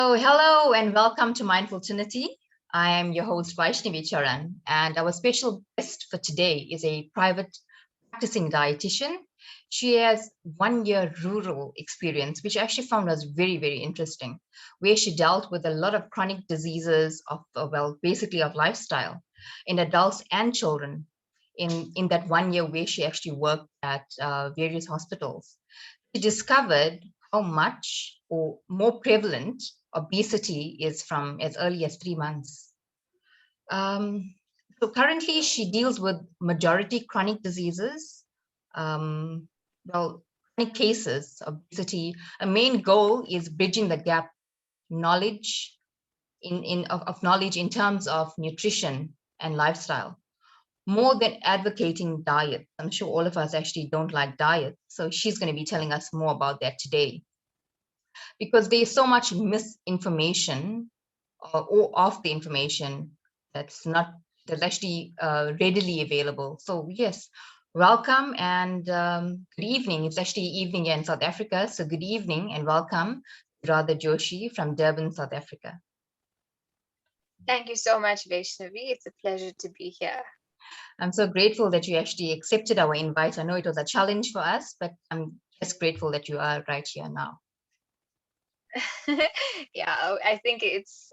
So, hello and welcome to Mindful Trinity. I am your host Vaishnavi Charan, and our special guest for today is a private practicing dietitian. She has 1 year rural experience, which I actually found was very, very interesting, where she dealt with a lot of chronic diseases of, basically of lifestyle in adults and children. In that 1 year, where she actually worked at various hospitals, she discovered how much or more prevalent obesity is from as early as 3 months. Um, so currently, she deals with majority chronic diseases. Um, well, chronic cases, obesity. A main goal is bridging the gap, knowledge of knowledge in terms of nutrition and lifestyle, more than advocating diet. I'm sure all of us actually don't like diet, so she's going to be telling us more about that today, because there's so much misinformation or of the information that's actually readily available. So yes, welcome and good evening. It's actually evening here in South Africa, so good evening and welcome, Radha Joshi from Durban, South Africa. Thank you so much, Vaishnavi. It's a pleasure to be here. I'm so grateful that you actually accepted our invite. I know it was a challenge for us, but I'm just grateful that you are right here now. Yeah, I think it's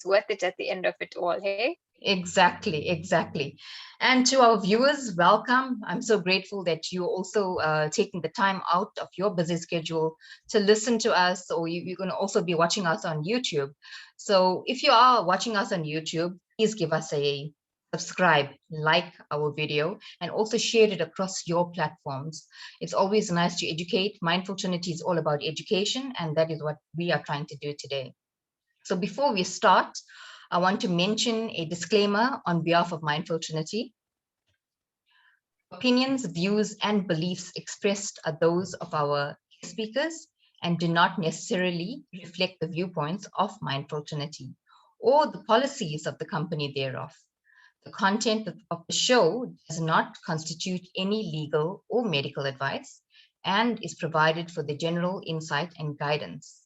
worth it at the end of it all, hey? Exactly, exactly. And to our viewers, welcome. I'm so grateful that you also taking the time out of your busy schedule to listen to us, or you're going to also be watching us on YouTube. So if you are watching us on YouTube, please give us a subscribe, like our video, and also share it across your platforms. It's always nice to educate. Mindful Trinity is all about education, and that is what we are trying to do today. So before we start, I want to mention a disclaimer on behalf of Mindful Trinity. Opinions, views, and beliefs expressed are those of our speakers and do not necessarily reflect the viewpoints of Mindful Trinity or the policies of the company thereof. The content of the show does not constitute any legal or medical advice and is provided for the general insight and guidance.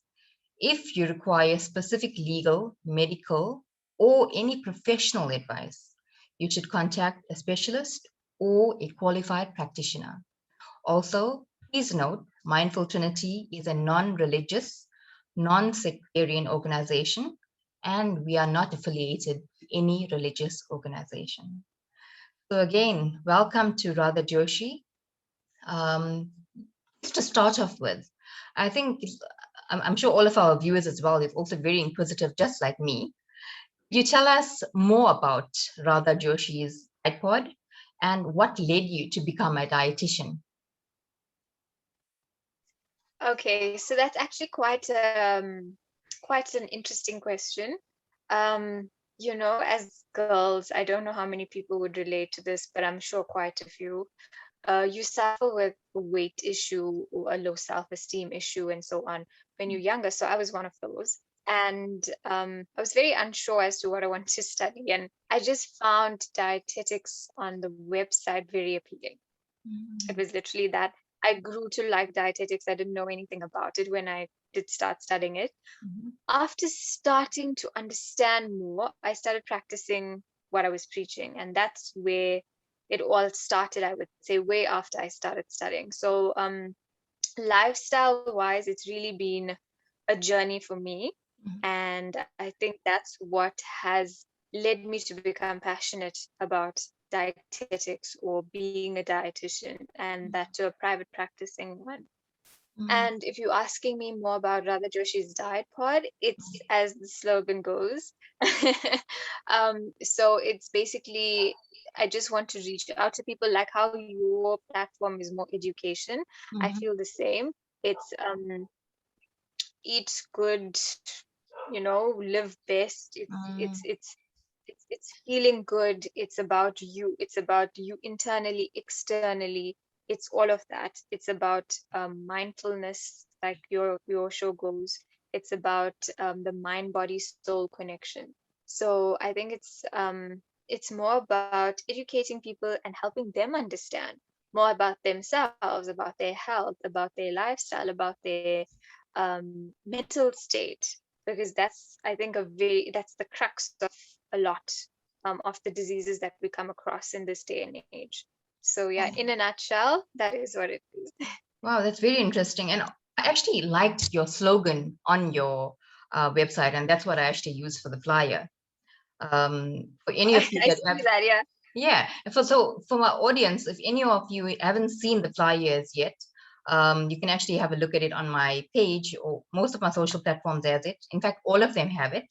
If you require specific legal, medical, or any professional advice, you should contact a specialist or a qualified practitioner. Also, please note Mindful Trinity is a non religious, non sectarian organization, and we are not affiliated to any religious organization. So, again, welcome to Radha Joshi. Um, just to start off with, I think I'm sure all of our viewers as well is also very inquisitive, just like me. You tell us more about Radha Joshi's iPod and what led you to become a dietitian. Okay, so that's actually quite an interesting question. As girls, I don't know how many people would relate to this, but I'm sure quite a few. You suffer with a weight issue or a low self-esteem issue and so on when you're younger. So I was one of those. And I was very unsure as to what I wanted to study. And I just found dietetics on the website very appealing. It was literally that I grew to like dietetics. I didn't know anything about it when I did start studying it. Mhm. After starting to understand more, I started practicing what I was preaching. And that's where it all started, I would say, way after I started studying. So, lifestyle wise, it's really been a journey for me. Mhm. And I think that's what has led me to become passionate about dietetics or being a dietitian, and that to a private practicing one. Mhm. And if you're asking me more about Radha Joshi's Diet Pod, it's as the slogan goes. So it's basically, I just want to reach out to people like how your platform is more education. I Mhm. feel the same. It's eat good, live best. Mhm. It's feeling good. It's about you. It's about you internally, externally. It's all of that. It's about mindfulness, like your show goes. It's about the mind body soul connection. So I think it's more about educating people and helping them understand more about themselves, about their health, about their lifestyle, about their mental state. because that's, I think, that's the crux of a lot of the diseases that we come across in this day and age. So yeah, in a nutshell, that is what it is. Wow, that's very interesting. And I actually liked your slogan on your website, and that's what I actually use for the flyer. For any of you I that see have, that, yeah. yeah. So for my audience, if any of you haven't seen the flyers yet, you can actually have a look at it on my page, or most of my social platforms has it. In fact, all of them have it.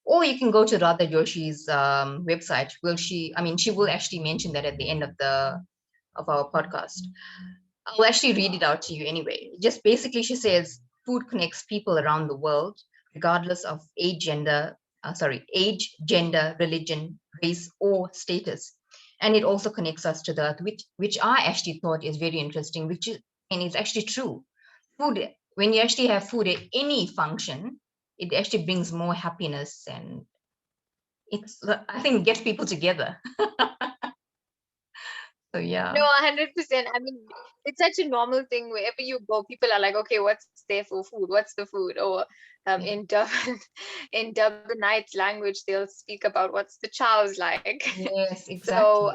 Or you can go to Radha Joshi's website. She will actually mention that at the end of our podcast. I'll actually read it out to you anyway. Just basically, she says food connects people around the world, regardless of age, gender, religion, race, or status. And it also connects us to the earth, which I actually thought is very interesting, and it's actually true. Food, when you actually have food at any function, it actually brings more happiness, and I think it gets people together. So yeah. No, 100%. I mean, it's such a normal thing. Wherever you go, people are like, okay, what's there for food? What's the food? Or in Durban, in Durbanite language, they'll speak about what's the chow's like. Yes, So exactly.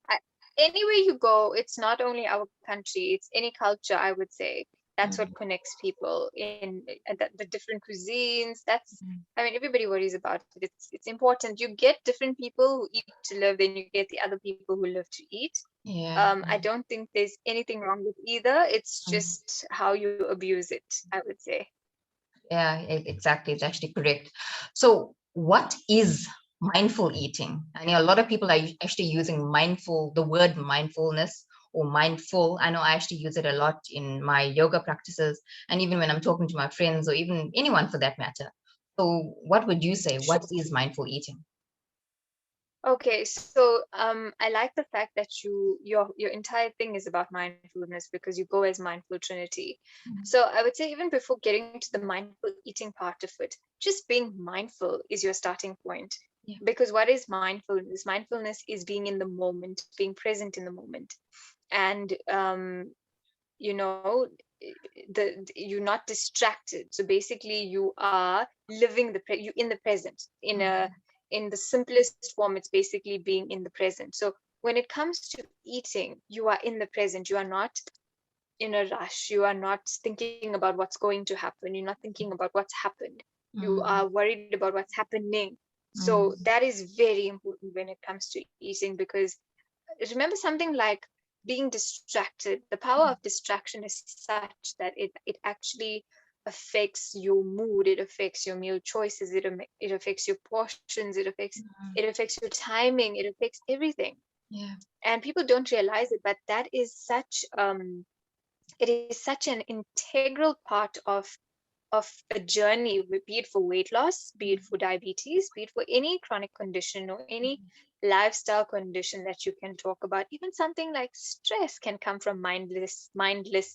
I, anywhere you go, it's not only our country, it's any culture, I would say. That's what Mm, connects people in the different cuisines. That's, mm. I mean, everybody worries about it. It's important. You get different people who eat to live, then you get the other people who live to eat. Yeah. I don't think there's anything wrong with either. It's Mm. just how you abuse it, I would say. Yeah, exactly. It's actually correct. So, what is mindful eating? I know a lot of people are actually using the word mindfulness or mindful. I know I actually use it a lot in my yoga practices, and even when I'm talking to my friends or even anyone for that matter. So, what would you say? What Sure. is mindful eating? Okay, so I like the fact that your entire thing is about mindfulness because you go as mindful Trinity. Mm. So I would say even before getting to the mindful eating part of it, just being mindful is your starting point. Yeah. Because what is mindfulness? Mindfulness is being in the moment, being present in the moment, and you know you're not distracted. So basically, you are living you in the present in the simplest form. It's basically being in the present. So when it comes to eating, you are in the present. You are not in a rush. You are not thinking about what's going to happen. You're not thinking about what's happened. You Mm, are worried about what's happening. So mm, that is very important when it comes to eating, because remember something like being distracted. The power of distraction is such that it actually affects your mood, it affects your meal choices, it affects your portions, mm. it affects your timing, it affects everything. Yeah. And people don't realize it, but that is such it is such an integral part of a journey, be it for weight loss, be it for diabetes, be it for any chronic condition or any lifestyle condition that you can talk about. Even something like stress can come from mindless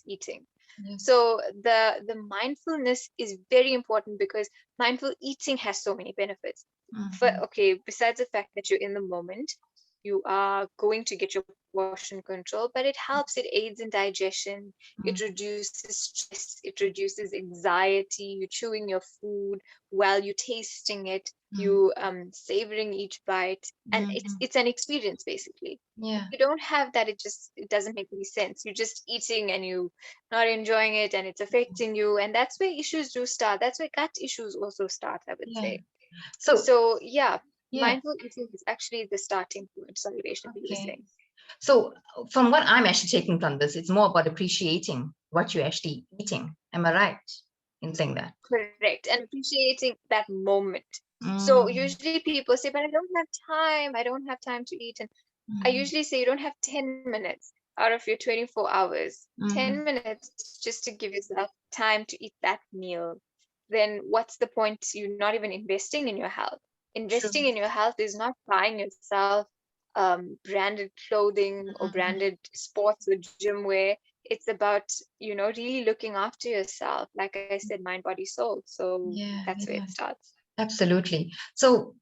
eating. Yes. So the mindfulness is very important because mindful eating has so many benefits. For Mhm. okay, besides the fact that you're in the moment, you are going to get your portion control, but it helps, it aids in digestion, it Mm, reduces stress, it reduces anxiety. You're chewing your food while you're tasting it, mm, you savoring each bite, and it's mhm. it's an experience basically. If Yeah. you don't have that, it doesn't make any sense. You're just eating and you not enjoying it, and it's affecting you, and that's where issues do start. That's where gut issues also start, I would Yeah. say. So, So yeah, yeah. mindful eating is actually the starting point. Sorry, Vaishnavi, you were Okay. saying. So, from what I'm actually taking from this, it's more about appreciating what you're actually eating. Am I right in saying that? Correct. And appreciating that moment. So Mm, usually people say, but I don't have time. I don't have time to eat. And I mm, usually say you don't have 10 minutes out of your 24 hours. 10 mm. minutes just to give yourself time to eat that meal. Then what's the point? You're not even investing in your health. True. Investing in your health is not buying yourself branded clothing or Mhm. branded sports or gym wear. It's about, really looking after yourself. Like I said, mind, body, soul. So Yeah, that's where yeah, it starts. absolutely. So,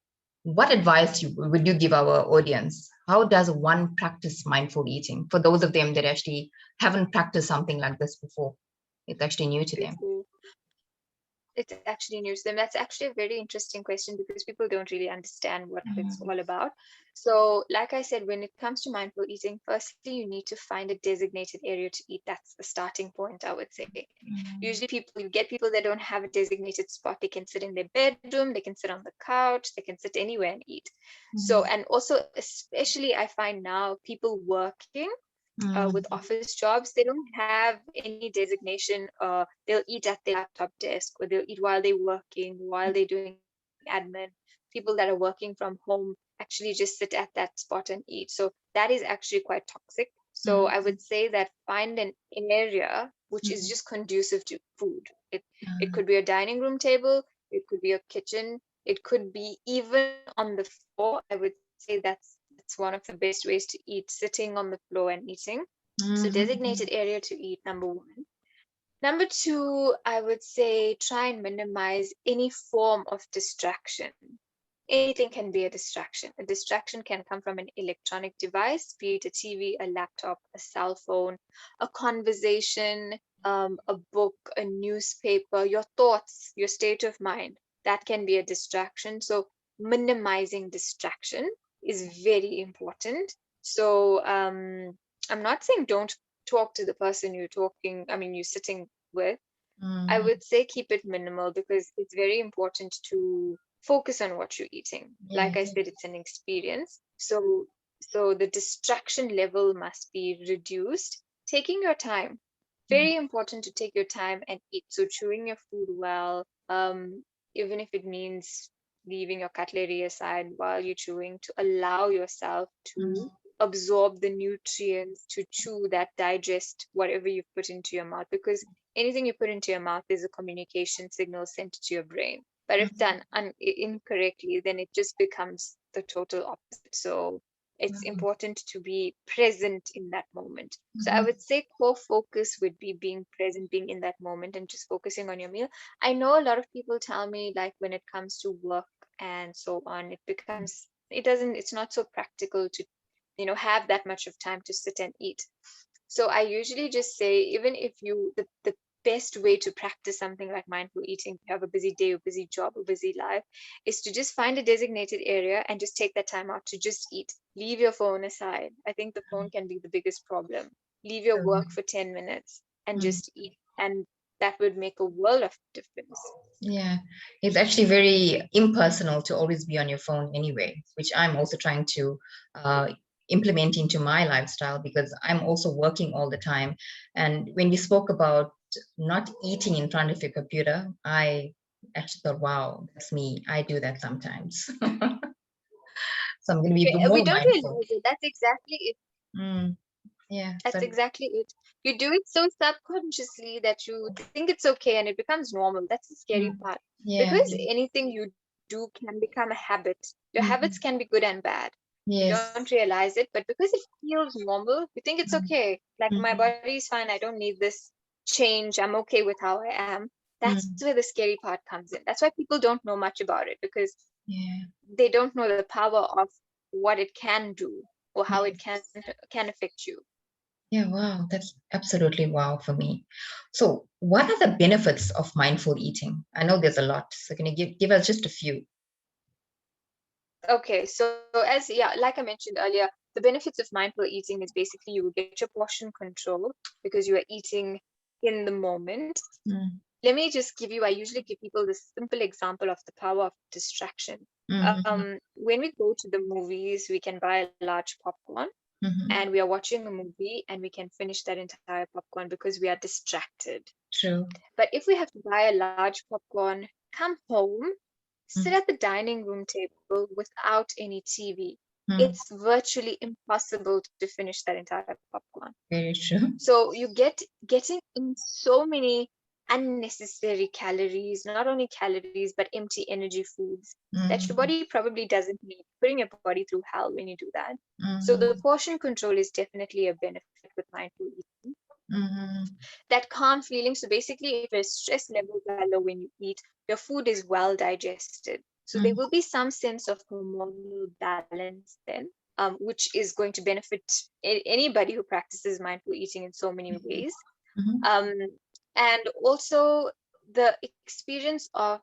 what advice would you give our audience? How does one practice mindful eating for those of them that actually haven't practiced something like this before? It's actually new to them. Before it's actually new to them. That's actually a very interesting question because people don't really understand what it's all about. So, like I said, when it comes to mindful eating, firstly, you need to find a designated area to eat. That's the starting point, I would say. Usually, you get people that don't have a designated spot. They can sit in their bedroom, they can sit on the couch, they can sit anywhere and eat. So, and also, especially, I find now people working with office jobs, they don't have any designation. They'll eat at their laptop desk, or they'll eat while they're working, while they're doing admin. People that are working from home actually just sit at that spot and eat. So that is actually quite toxic. So I would say that find an area which is just conducive to food. It could be a dining room table, it could be a kitchen, it could be even on the floor. I would say that's one of the best ways to eat, sitting on the floor and eating. So designated area to eat, number one. Number two, I would say try and minimize any form of distraction. Anything can be a distraction. A distraction can come from an electronic device, be it a TV, a laptop, a cell phone, a conversation, a book, a newspaper, your thoughts, your state of mind. That can be a distraction. So minimizing distraction is very important. So I'm not saying don't talk to the person you're sitting with. I would say keep it minimal because it's very important to focus on what you're eating. Like I said, it's an experience. So the distraction level must be reduced. Taking your time. Very important to take your time and eat. So chewing your food well, even if it means leaving your cutlery aside while you're chewing, to allow yourself to absorb the nutrients, to chew that, digest whatever you've put into your mouth, because anything you put into your mouth is a communication signal sent to your brain. But if done incorrectly, then it just becomes the total opposite. So it's important to be present in that moment. So I would say core focus would be being present, being in that moment, and just focusing on your meal. I know a lot of people tell me, like, when it comes to work and so on, it's not so practical to have that much of time to sit and eat. So I usually just say, even if the best way to practice something like mindful eating, you have a busy day, a busy job, a busy life, is to just find a designated area and just take that time out to just eat. Leave your phone aside. I think the phone can be the biggest problem. Leave your work for 10 minutes and just eat. And that would make a world of difference. Yeah, it's actually very impersonal to always be on your phone anyway, which I'm also trying to implement into my lifestyle because I'm also working all the time. And when we spoke about not eating in front of your computer, I actually thought, wow, that's me. I do that sometimes. So I'm going to be We more don't mindful. realize it. That's exactly it. Yeah. That's exactly it. You do it so subconsciously that you think it's okay and it becomes normal. That's the scary part. Yeah. Because anything you do can become a habit. Your habits can be good and bad. You Yes. don't realize it, but because it feels normal, you think it's okay. Like, my body is fine. I don't need this change. I'm okay with how I am. That's where the scary part comes in. That's why people don't know much about it, because they don't know the power of what it can do or how it can affect you. Yeah, wow, that's absolutely wow for me. So, what are the benefits of mindful eating? I know there's a lot. So, can you give us just a few? Okay, so like I mentioned earlier, the benefits of mindful eating is basically you will get your portion control because you are eating in the moment. Let me just I usually give people this simple example of the power of distraction. When we go to the movies, we can buy a large popcorn and we are watching a movie and we can finish that entire popcorn because we are distracted. True. But if we have to buy a large popcorn, come home, sit at the dining room table without any TV, it's virtually impossible to finish that entire popcorn. Very true. So you getting in so many unnecessary calories, not only calories, but empty energy foods that your body probably doesn't need, putting your body through hell when you do that. So the portion control is definitely a benefit with mindful eating. That calm feeling. So basically, if your stress levels are low when you eat, your food is well digested. So there will be some sense of hormonal balance then, which is going to benefit anybody who practices mindful eating in so many ways. And also, the experience of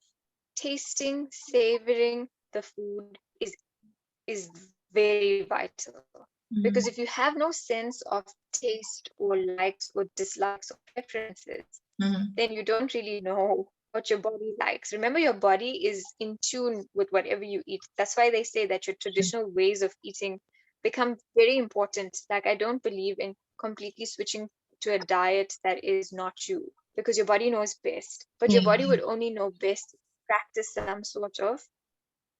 tasting, savoring the food is very vital. Because if you have no sense of taste or likes or dislikes or preferences, then you don't really know what your body likes. Remember, your body is in tune with whatever you eat. That's why they say that your traditional ways of eating become very important. Like, I don't believe in completely switching to a diet that is not you, because your body knows best. But your body would only know best if you practice some sort of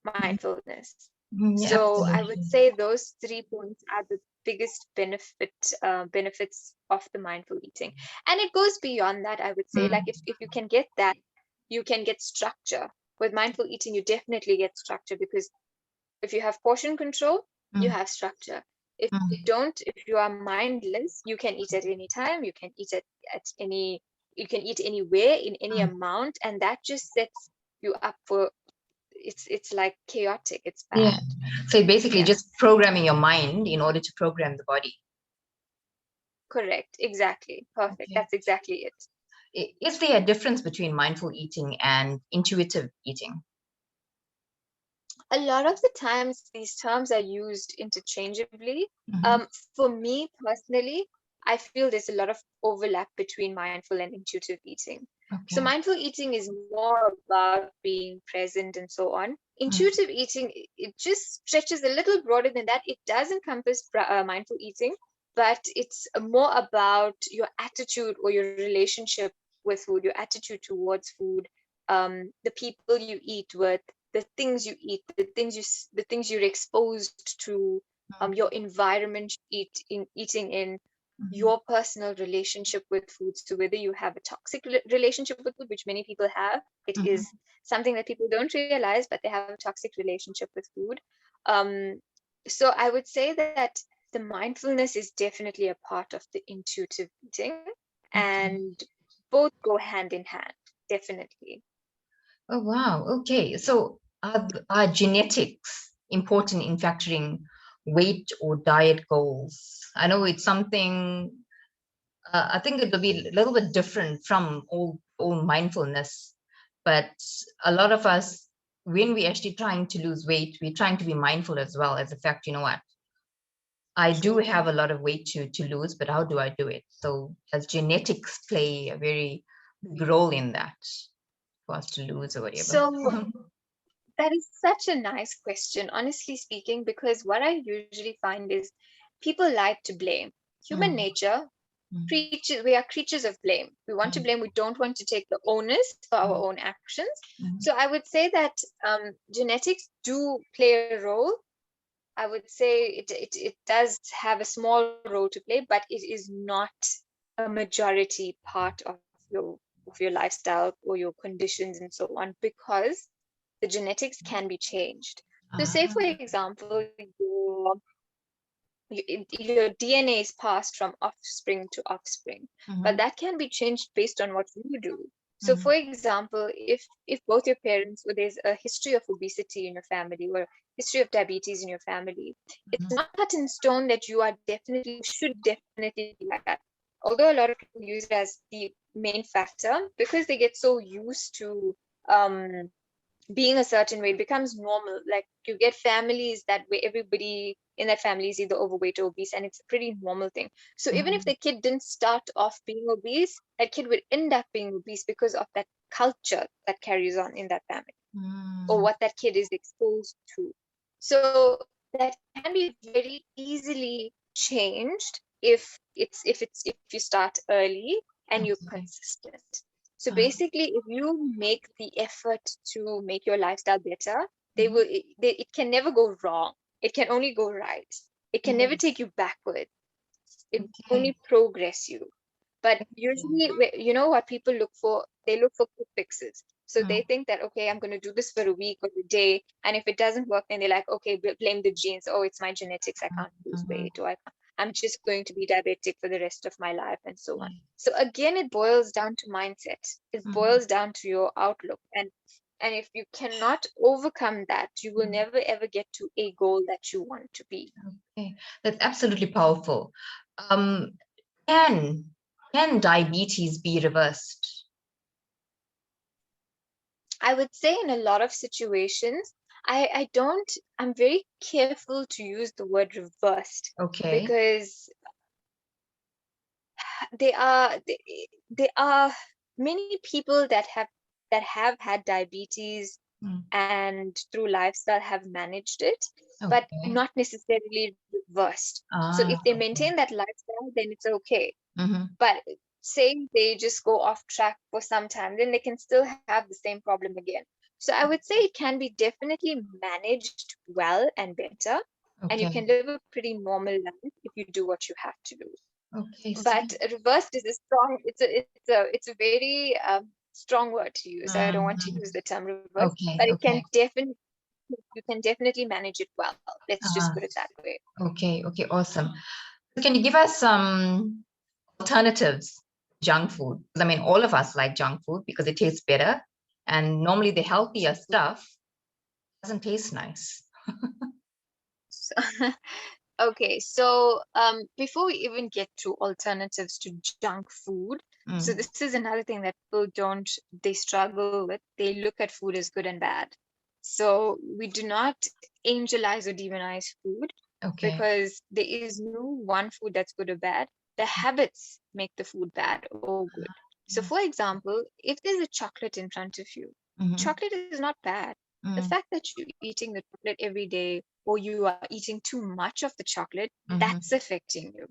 mindfulness. Yeah, So I would absolutely. say those 3 points are the biggest benefits of the mindful eating. And it goes beyond that, I would say. Like, if you can get that, you can get structure. With mindful eating, you definitely get structure, because if you have portion control, you have structure. If you don't, if you are mindless, you can eat at any time, you can eat at any, you can eat anywhere in any amount, and that just sets you up for, it's like chaotic, it's Yeah. bad. So basically Yeah, just programming your mind in order to program the body. correct, exactly, perfect, Okay. that's exactly it. Is there a difference between mindful eating and intuitive eating? A lot of the times these terms are used interchangeably. For me personally, I feel there's a lot of overlap between mindful and intuitive eating. So Okay. mindful eating is more about being present and so on. Intuitive eating, it just stretches a little broader than that. It does encompass mindful eating, but it's more about your attitude or your relationship with food, your attitude towards food, the people you eat with, the things you eat, the things you're exposed to, your environment eating in, your personal relationship with food. So whether you have a toxic relationship with food, which many people have, it is something that people don't realize, but they have a toxic relationship with food. Um, so I would say that the mindfulness is definitely a part of the intuitive eating, and both go hand in hand, definitely. Oh, wow. Okay. So are genetics important in factoring weight or diet goals? I know it's something, I think it'll be a little bit different from all mindfulness, but a lot of us, when we're actually trying to lose weight, we're trying to be mindful as well as the fact, you know what, I do True. have a lot of weight to lose, but how do I do it? So does genetics play a very big role in that for us to lose or whatever? So that is such a nice question, honestly speaking, because what I usually find is people like to blame. Human nature, we are creatures of blame. We want to blame, we don't want to take the onus for our own actions. So I would say that genetics do play a role. I would say it does have a small role to play, but it is not a majority part of your lifestyle or your conditions and so on, because the genetics can be changed. So say for example, your DNA is passed from offspring to offspring, but that can be changed based on what you do. So, for example, if both your parents, or there's a history of obesity in your family or history of diabetes in your family, it's not cut in stone that you are definitely, should definitely be like that. Although a lot of people use it as the main factor, because they get so used to being a certain way, it becomes normal. Like, you get families that where everybody in that family is either overweight or obese, and it's a pretty normal thing. So even if the kid didn't start off being obese, that kid would end up being obese because of that culture that carries on in that family, or what that kid is exposed to. So that can be very easily changed if you start early and you're consistent. So basically, if you make the effort to make your lifestyle better, it can never go wrong. It can only go right. It can never take you backward. It only progress you. But usually, you know what people look for? They look for quick fixes. So they think that, okay, I'm going to do this for a week or a day. And if it doesn't work, then they're like, okay, blame the genes. Oh, it's my genetics. I can't lose weight. Or I'm just going to be diabetic for the rest of my life, and so on. So again, it boils down to mindset. It boils down to your outlook. And if you cannot overcome that, you will never ever get to a goal that you want to be. Okay, that's absolutely powerful. Um, can diabetes be reversed? I would say in a lot of situations, I'm very careful to use the word reversed, Okay. because there are there are many people that have had diabetes Mm. and through lifestyle have managed it, but Okay. not necessarily reversed. So Ah, if they okay. maintain that lifestyle, then it's okay. Mm-hmm. But say they just go off track for some time, then they can still have the same problem again. So I would say it can be definitely managed well and better, and you Okay. can live a pretty normal life if you do what you have to do. Okay. But Sweet. reversed is a strong, it's a very strong word to use. I don't want to Mm-hmm. use the term reverse, Okay. but it can Okay. definitely, you can definitely manage it well. Let's just Ah, put it that way. okay. Okay. Awesome. Can you give us some alternatives to junk food? Because I mean, all of us like junk food because it tastes better, and normally the healthier stuff doesn't taste nice. So, okay, so before we even get to alternatives to junk food, so Mm. this is another thing that people don't, they struggle with. They look at food as good and bad. So we do not angelize or demonize food, Okay. because there is no one food that's good or bad. The habits make the food bad or good. So for example, if there's a chocolate in front of you, Mm-hmm. chocolate is not bad. The Mm. fact that you're eating the chocolate every day, or you are eating too much of the chocolate, Mm-hmm. that's affecting you.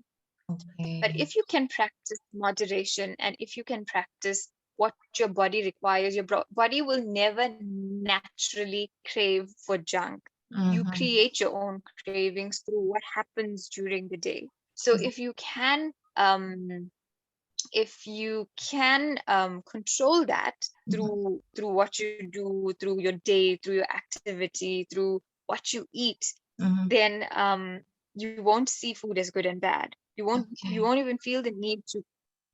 But Okay. if you can practice moderation, and if you can practice what your body requires, your body will never naturally crave for junk. You Mm-hmm. create your own cravings through what happens during the day. So if you can control that through what you do, through your day, through your activity, through what you eat, Mm-hmm. then you won't see food as good and bad. You Okay. won't even feel the need to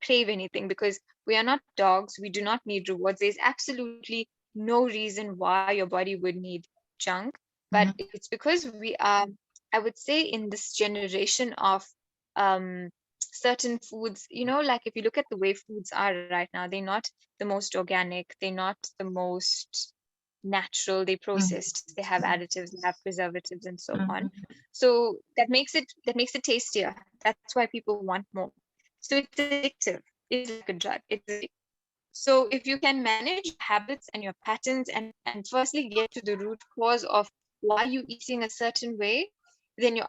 crave anything, because we are not dogs. We do not need rewards. There's absolutely no reason why your body would need junk, but Mm-hmm. it's because we are, I would say, in this generation of um certain foods, like if you look at the way foods are right now, they're not the most organic, they're not the most natural, they processed, they have additives, they have preservatives and so on. Mm-hmm. So that makes it tastier. That's why people want more. So it's addictive. It's like a drug. It's addictive. So if you can manage your habits and your patterns, and firstly get to the root cause of why you're eating a certain way, then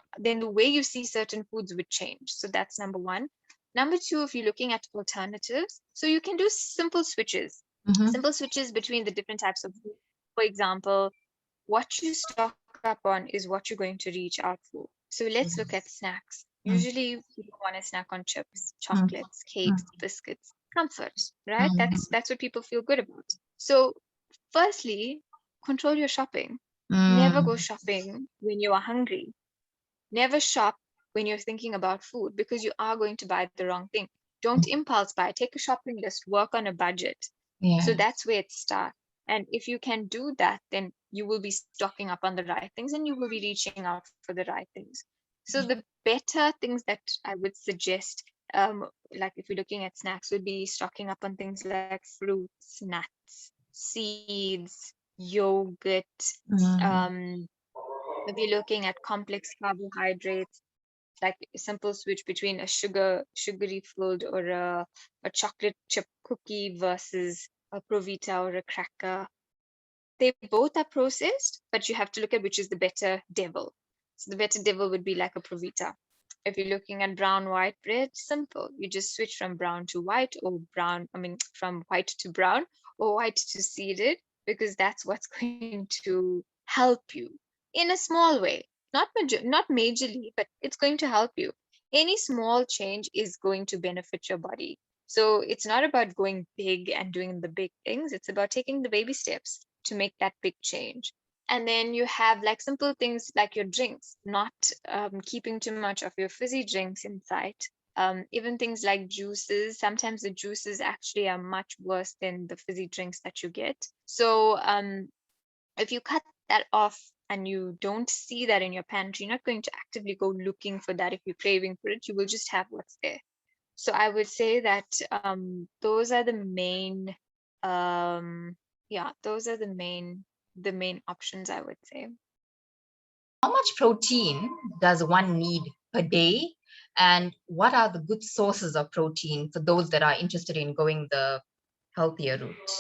the way you see certain foods would change. So that's number one. Number two, if you're looking at alternatives, so you can do Mm-hmm. simple switches between the different types of food. For example, what you stock up on is what you're going to reach out for. So let's look at snacks. Usually people want to snack on chips, chocolates, cakes, biscuits, comfort, right? That's what people feel good about. So firstly, control your shopping. Never go Mm-hmm. shopping when you are hungry. Never shop when you're thinking about food, because you are going to buy the wrong thing. Don't impulse buy. Take a shopping list, work on a budget. So Yeah. that's where it starts. And if you can do that, then you will be stocking up on the right things, and you will be reaching out for the right things. So the better things that I would suggest, like if you're looking at snacks, would be stocking up on things like fruits, nuts, seeds, yogurt. Mm-hmm. Um, if you're looking at complex carbohydrates, like a simple switch between a sugary filled, or a chocolate chip cookie versus a Provita or a cracker. They both are processed, but you have to look at which is the better devil. So the better devil would be like a Provita. If you're looking at brown white bread, simple. You just switch from brown to white, or from white to brown, or white to seeded, because that's what's going to help you in a small way. Not majorly, but it's going to help you. Any small change is going to benefit your body. So it's not about going big and doing the big things. It's about taking the baby steps to make that big change. And then you have like simple things like your drinks, not keeping too much of your fizzy drinks in sight. Even things like juices, sometimes the juices actually are much worse than the fizzy drinks that you get. So if you cut that off and you don't see that in your pantry, you're not going to actively go looking for that. If you're craving for it, you will just have what's there. So I would say that those are the main um, yeah, those are the main options, I would say. How much protein does one need per day? And what are the good sources of protein for those that are interested in going the healthier route?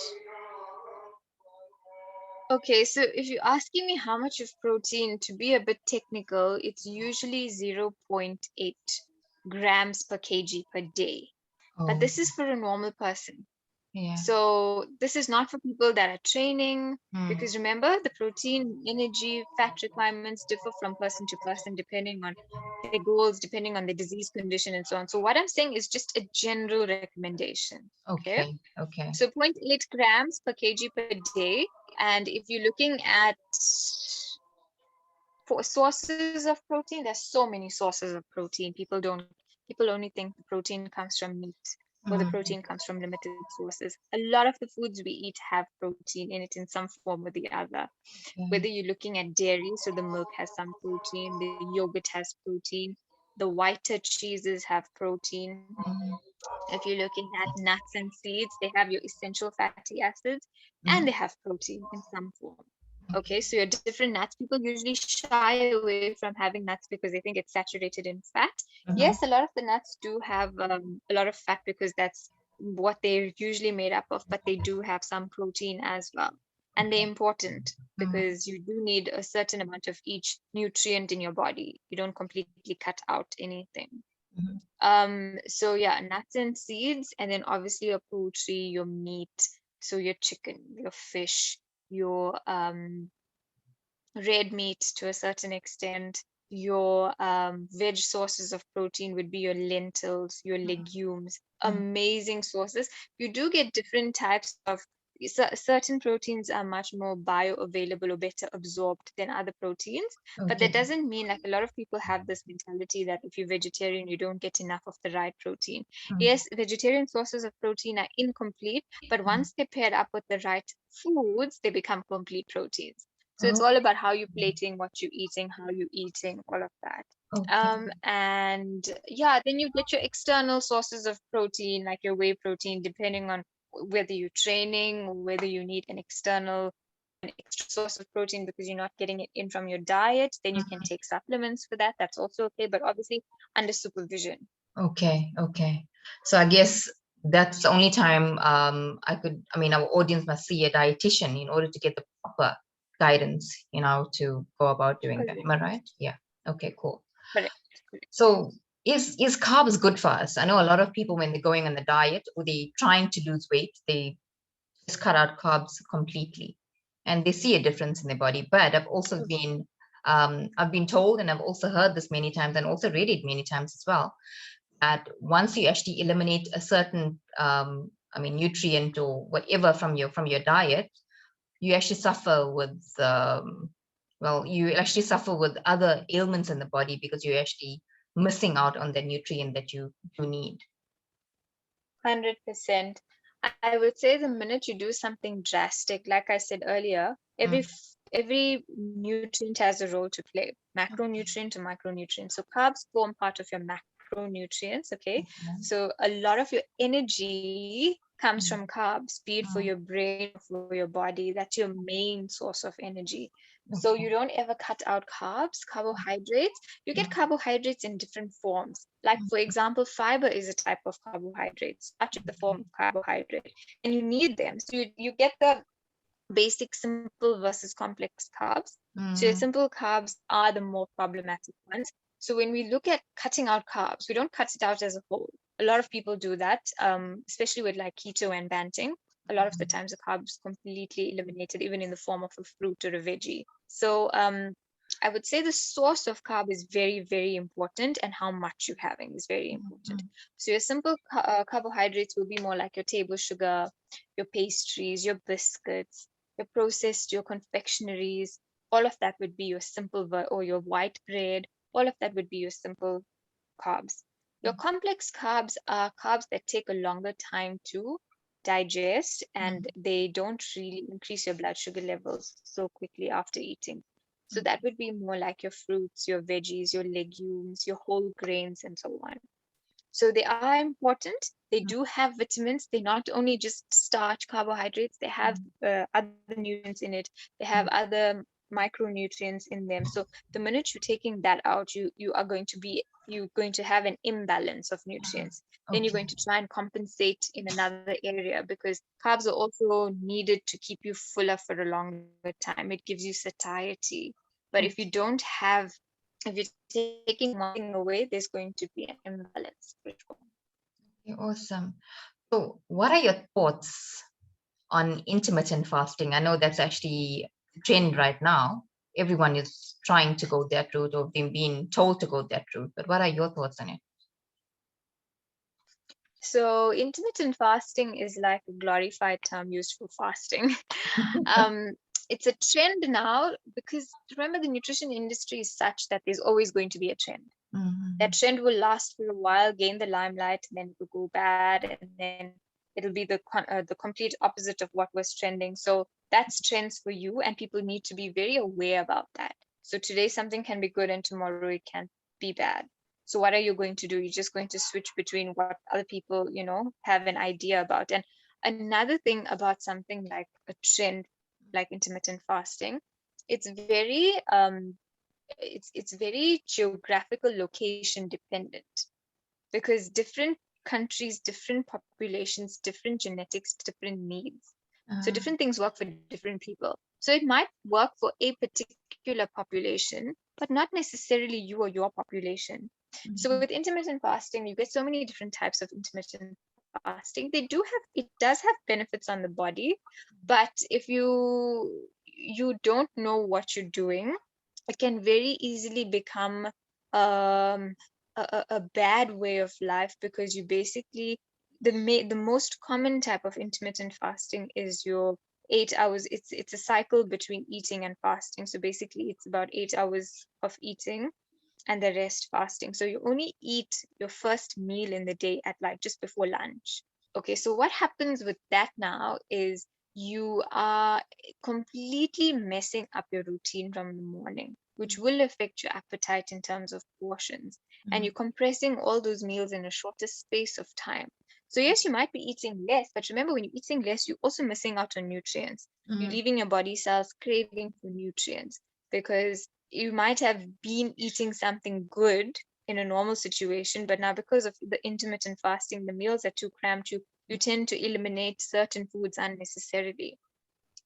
Okay, so if you're asking me how much of protein, to be a bit technical, it's usually 0.8 grams per kg per day. But Oh, this is for a normal person. yeah. So this is not for people that are training, Mm, because remember, the protein, energy, fat requirements differ from person to person depending on their goals, depending on the disease condition, and so on. So what I'm saying is just a general recommendation. Okay. okay, okay. So 0.8 grams per kg per day. And if you're looking at for sources of protein, there's so many sources of protein. People only think the protein comes from meat, or the Mm, protein comes from limited sources. A lot of the foods we eat have protein in it in some form or the other. okay. Whether you're looking at dairy, so the milk has some protein, the yogurt has protein, the whiter cheeses have protein. Mm, If you're looking at nuts and seeds, they have your essential fatty acids and mm, they have protein in some form. Okay, so your different nuts, people usually shy away from having nuts because they think it's saturated in fat. Yes, mhm, a lot of the nuts do have a lot of fat because that's what they're usually made up of, but they do have some protein as well. And they're important mm, because you do need a certain amount of each nutrient in your body. You don't completely cut out anything. mhm, So yeah, nuts and seeds, and then obviously your poultry, your meat, so your chicken, your fish, your red meat to a certain extent. Your veg sources of protein would be your lentils, your legumes, mm. amazing sources. You do get different types of certain proteins are much more bioavailable or better absorbed than other proteins. But that Okay. doesn't mean, like, a lot of people have this mentality that if you're vegetarian, you don't get enough of the right protein. Mm, Yes, vegetarian sources of protein are incomplete, but mm. once they're paired up with the right foods, they become complete proteins. So it's Oh, all about how you're plating, what you're eating, how you're eating, all of that. okay. And yeah, then you get your external sources of protein, like your whey protein, depending on whether you're training or whether you need an extra source of protein because you're not getting it in from your diet. Then you can take supplements for that. That's also okay, but obviously under supervision. Okay, okay. So I guess that's the only time I mean, our audience must see a dietitian in order to get the proper guidance, to go about doing that. Am Correct. I right? Yeah. Okay, cool. Correct. Correct. So is carbs good for us? I know a lot of people when they're going on the diet or they trying to lose weight, they just cut out carbs completely and they see a difference in their body. But I've been told and I've also heard this many times and also read it many times as well that once you actually eliminate a certain nutrient or whatever from your diet, you actually suffer with you actually suffer with other ailments in the body because you're actually missing out on the nutrient that you need. 100%. I would say the minute you do something drastic, like I said earlier, Mm, every nutrient has a role to play, macronutrient to micronutrient. So carbs form part of your macronutrients, okay? So a lot of your energy comes from carbs, be it for your brain or for your body. That's your main source of energy. So okay. you don't ever cut out carbs, carbohydrates. You get carbohydrates in different forms. Like, for example, fiber is a type of carbohydrate, such the form of carbohydrate, and you need them. So you get the basic simple versus complex carbs. So your Mm, simple carbs are the more problematic ones. So when we look at cutting out carbs, we don't cut it out as a whole. A lot of people do that, especially with like keto and banting. A lot of the times the carbs completely eliminated, even in the form of a fruit or a veggie. So I would say the source of carb is very, very important, and how much you're having is very important. So your simple carbohydrates will be more like your table sugar, your pastries, your biscuits, your processed, your confectionaries, all of that would be your simple or your white bread, all of that would be your simple carbs. Your complex carbs are carbs that take a longer time to digest and they don't really increase your blood sugar levels so quickly after eating. So that would be more like your fruits, your veggies, your legumes, your whole grains, and so on. So they are important. They do have vitamins. They not only just starch, carbohydrates, they have other nutrients in it. They have other micronutrients in them. So the minute you're taking that out, you're going to have an imbalance of nutrients. Then you're Okay. going to try and compensate in another area, because carbs are also needed to keep you fuller for a longer time. It gives you satiety. But if you don't have, if you're taking one thing away, there's going to be an imbalance for sure. Okay, awesome. So, what are your thoughts on intermittent fasting? I know that's actually a trend right now. Everyone is trying to go that route, or being told to go that route. But what are your thoughts on it? So intermittent fasting is like a glorified term used for fasting. um, it's a trend now because remember, the nutrition industry is such that there's always going to be a trend. That trend will last for a while, gain the limelight, and then it will go bad, and then it'll be the complete opposite of what was trending. So that's trends for you, and people need to be very aware about that. So today something can be good, and tomorrow it can be bad. So what are you going to do? You're just going to switch between what other people, have an idea about. And another thing about something like a trend, like intermittent fasting, it's very it's very geographical location dependent, because different countries, different populations, different genetics, different needs. So different things work for different people. So it might work for a particular population, but not necessarily you or your population. So with intermittent fasting, you get so many different types of intermittent fasting. It does have benefits on the body, but if you don't know what you're doing, it can very easily become a bad way of life, because you basically, the most common type of intermittent fasting is your 8 hours. It's a cycle between eating and fasting. So basically it's about 8 hours of eating and the rest fasting. So you only eat your first meal in the day at like just before lunch. Okay, so what happens with that now is you are completely messing up your routine from the morning, which will affect your appetite in terms of portions. And you're compressing all those meals in a shorter space of time. So yes, you might be eating less, but remember, when you're eating less, you're also missing out on nutrients. You're leaving your body cells craving for nutrients, because you might have been eating something good in a normal situation, but now because of the intermittent fasting, the meals are too cramped, you tend to eliminate certain foods unnecessarily.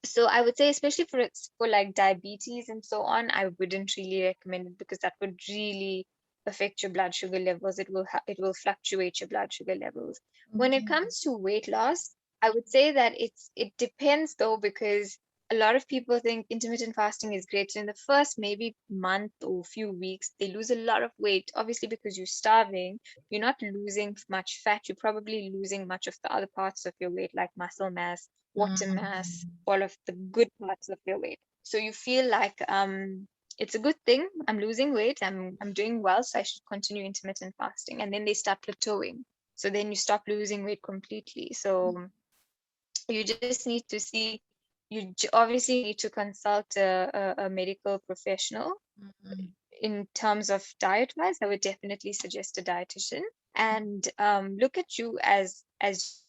So I would say, especially for like diabetes and so on, I wouldn't really recommend it, because that would really affect your blood sugar levels. It will fluctuate your blood sugar levels. When it comes to weight loss, I would say that it depends though, because a lot of people think intermittent fasting is great. So in the first maybe month or few weeks, they lose a lot of weight, obviously because you're starving. You're not losing much fat, you're probably losing much of the other parts of your weight, like muscle mass, water mass, all of the good parts of your weight. So you feel like it's a good thing. I'm losing weight. I'm doing well, so I should continue intermittent fasting. And then they start plateauing. So then you stop losing weight completely. So you just need to see. Obviously need to consult a medical professional. In terms of diet wise, I would definitely suggest a dietitian, and look at you as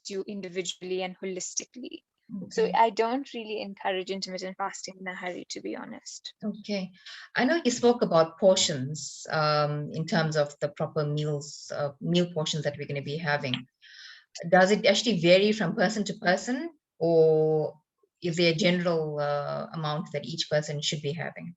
you individually and holistically. So Okay. I don't really encourage intermittent fasting in a hurry, to be honest. Okay. I know you spoke about portions in terms of the proper meal portions that we're going to be having. Does it actually vary from person to person, or is there a general amount that each person should be having?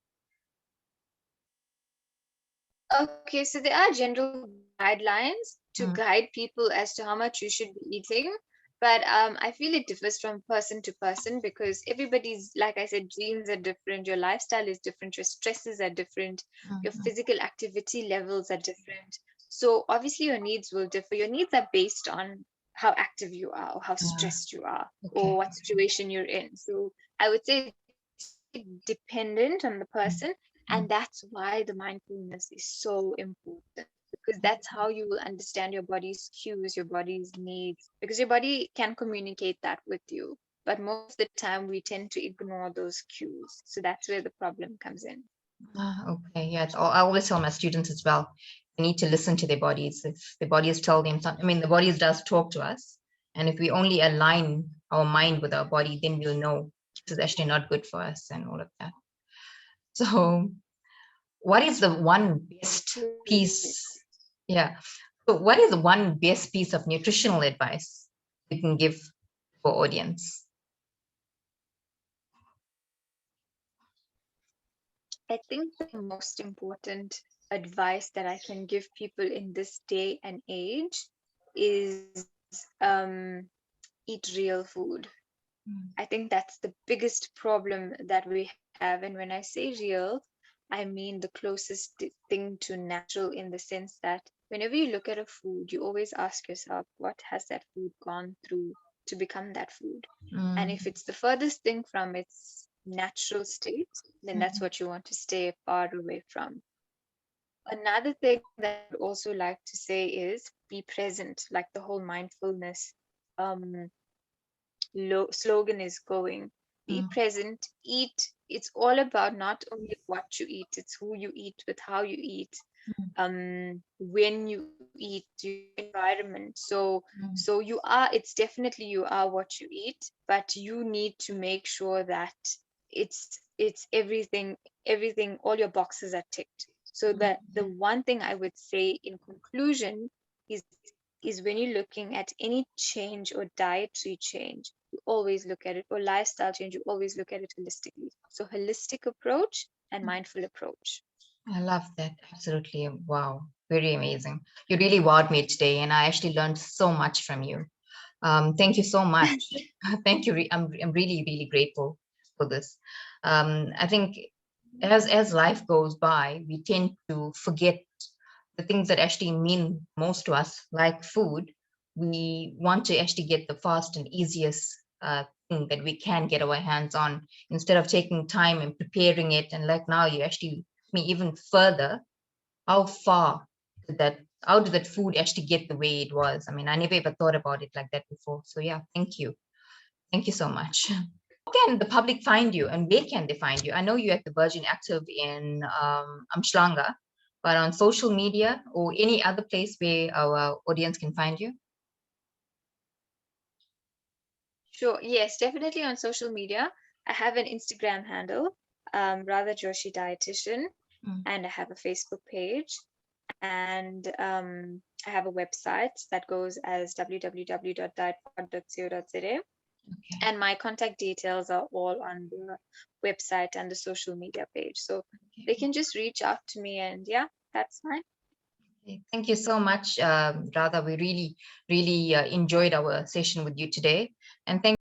Okay, so there are general guidelines to Mm, guide people as to how much you should be eating. But I feel it differs from person to person, because everybody's, like I said, genes are different, your lifestyle is different, your stresses are different, your physical activity levels are different. So obviously your needs will differ. Your needs are based on how active you are, or how stressed you are, or okay. what situation you're in. So I would say it's dependent on the person, and that's why the mindfulness is so important, because that's how you will understand your body's cues, your body's needs, because your body can communicate that with you. But most of the time, we tend to ignore those cues. So that's where the problem comes in. Okay. Yeah. I always tell my students as well. they need to listen to their bodies. If the bodies tell them something, I mean, the bodies does talk to us. And if we only align our mind with our body, then we'll know this is actually not good for us and all of that. So what is the one best piece? Yeah. So what is the one best piece of nutritional advice you can give for audience? I think the most important advice that I can give people in this day and age is eat real food. I think that's the biggest problem that we have. And when I say real, I mean the closest thing to natural, in the sense that whenever you look at a food, you always ask yourself, what has that food gone through to become that food? And if it's the furthest thing from its natural state, then that's what you want to stay far away from. Another thing that I would also like to say is be present, like the whole mindfulness um, slogan is going. Be present, eat. It's all about not only what you eat, it's who you eat with, how you eat, when you eat, your environment. So you are, it's definitely you are what you eat, but you need to make sure that it's everything, all your boxes are ticked. So that the one thing I would say in conclusion is is when you're looking at any change or dietary change, you always look at it, or lifestyle change, you always look at it holistically. So holistic approach and mindful approach. I love that. Absolutely. Wow. Very amazing. You really wowed me today, and I actually learned so much from you. Thank you so much. Thank you. I'm really, really grateful for this. I think as life goes by, we tend to forget the things that actually mean most to us, like food. We want to actually get the fast and easiest thing that we can get our hands on, instead of taking time and preparing it. And like now, you actually me even further. How far did that? How did that food actually get the way it was? I mean, I never ever thought about it like that before. So yeah, thank you. Thank you so much. How can the public find you, and where can they find you? I know you're at the Virgin active in Amshlanga, but on social media or any other place where our audience can find you? Sure. Yes, definitely on social media. I have an Instagram handle, Radha Joshi Dietitian, and I have a Facebook page, and I have a website that goes as www.dietpod.co.za. Okay. And my contact details are all on the website and the social media page. So they can just reach out to me, and yeah, that's fine. Okay. Thank you so much, Radha. We really, really enjoyed our session with you today. And thank